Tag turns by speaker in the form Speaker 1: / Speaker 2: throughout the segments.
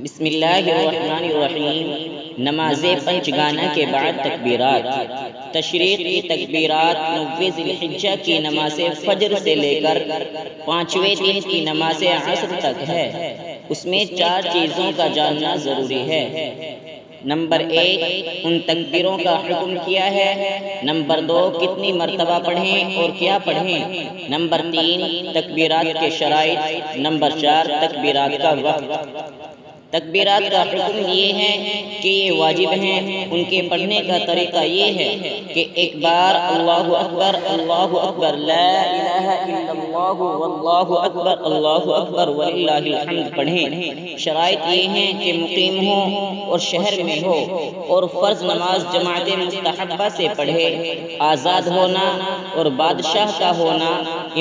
Speaker 1: بسم اللہ الرحمن الرحیم۔ نماز پنجگانہ کے بعد تکبیرات۔ تشریق کی تکبیرات 9 ذی الحجہ کی نماز فجر سے لے کر 5ویں دن کی نماز عصر تک ہے۔ اس میں 4 چیزوں کا جاننا ضروری ہے۔ نمبر 1، ان تکبیروں کا حکم کیا ہے۔ نمبر 2، کتنی مرتبہ پڑھیں اور کیا پڑھیں۔ نمبر 3، تکبیرات کے شرائط۔ نمبر 4، تکبیرات کا وقت۔ تکبیرات کا حکم یہ ہے کہ یہ واجب ہیں۔ ان کے پڑھنے کا طریقہ یہ ہے کہ ایک بار اللہ اکبر اللہ اکبر لا الہ الا اللہ واللہ اکبر وللہ الحمد پڑھیں۔ شرائط یہ ہیں کہ مقیم ہو اور شہر میں ہو اور فرض نماز جماعت مستحبہ سے پڑھے۔ آزاد ہونا اور بادشاہ کا ہونا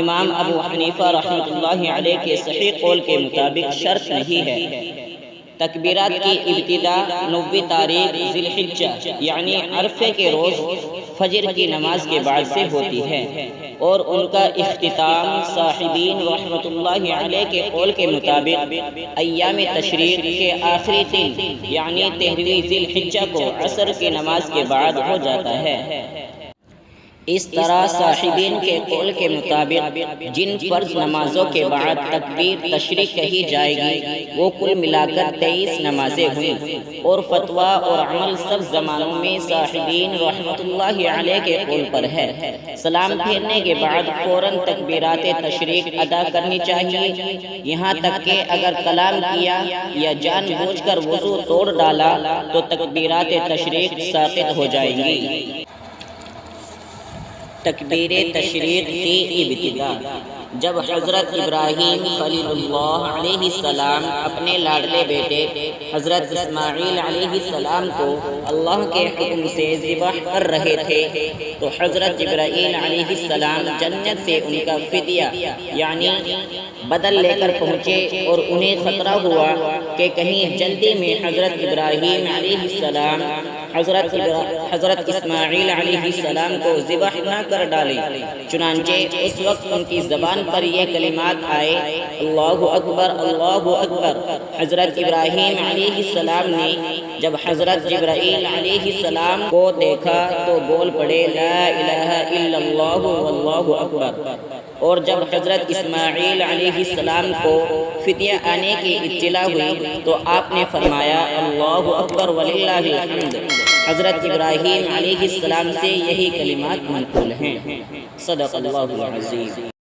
Speaker 1: امام ابو حنیفہ رحمۃ اللہ علیہ کے صحیح قول کے مطابق شرط نہیں ہے۔ تکبیرات کی ابتدا 9 تاریخ ذی الحجہ یعنی عرفے کے روز فجر کی نماز کے بعد سے ہوتی ہے، اور ان کا اختتام صاحبین رحمۃ اللہ علیہ کے قول کے مطابق ایام تشریق کے آخری دن یعنی 13ویں ذی الحجہ کو عصر کی نماز کے بعد ہو جاتا ہے۔ اس طرح صاحبین کے قول کے مطابق جن فرض نمازوں کے بعد تکبیر تشریق کہی جائے گی وہ کل ملا کر 23 نمازیں ہوئیں، اور فتویٰ اور عمل سب زمانوں میں صاحبین رحمۃ اللہ علیہ کے قول پر ہے۔ سلام پھیرنے کے بعد فوراً تکبیرات تشریق ادا کرنی چاہیے، یہاں تک کہ اگر کلام کیا یا جان بوجھ کر وضو توڑ ڈالا تو تکبیرات تشریق ساقط ہو جائیں گی۔ تکبیر تشریق کی ابتدا۔ جب حضرت ابراہیم خلیل اللہ علیہ السلام اپنے لاڈلے بیٹے حضرت اسماعیل علیہ السلام کو اللہ کے حکم سے ذبح کر رہے تھے تو حضرت جبرائیل علیہ السلام جنت سے ان کا فدیہ یعنی بدل لے کر پہنچے، اور انہیں خطرہ ہوا کہ کہیں جلدی میں حضرت ابراہیم علیہ السلام حضرت اسماعیل علیہ السلام کو ذبح نہ کر ڈالیں۔ چنانچہ اس وقت ان کی زبان پر یہ کلمات آئے، اللہ اکبر اللہ اکبر۔ حضرت ابراہیم علیہ السلام نے جب حضرت جبرائیل علیہ السلام کو دیکھا تو بول پڑے لا الہ الا اللہ واللہ اکبر، اور جب حضرت اسماعیل علیہ السلام کو فدیہ آنے کی اطلاع ہوئی تو آپ نے فرمایا اللہ اکبر وللہ الحمد۔ حضرت ابراہیم علیہ السلام سے یہی کلمات منقول ہیں۔ صدق اللہ العظیم۔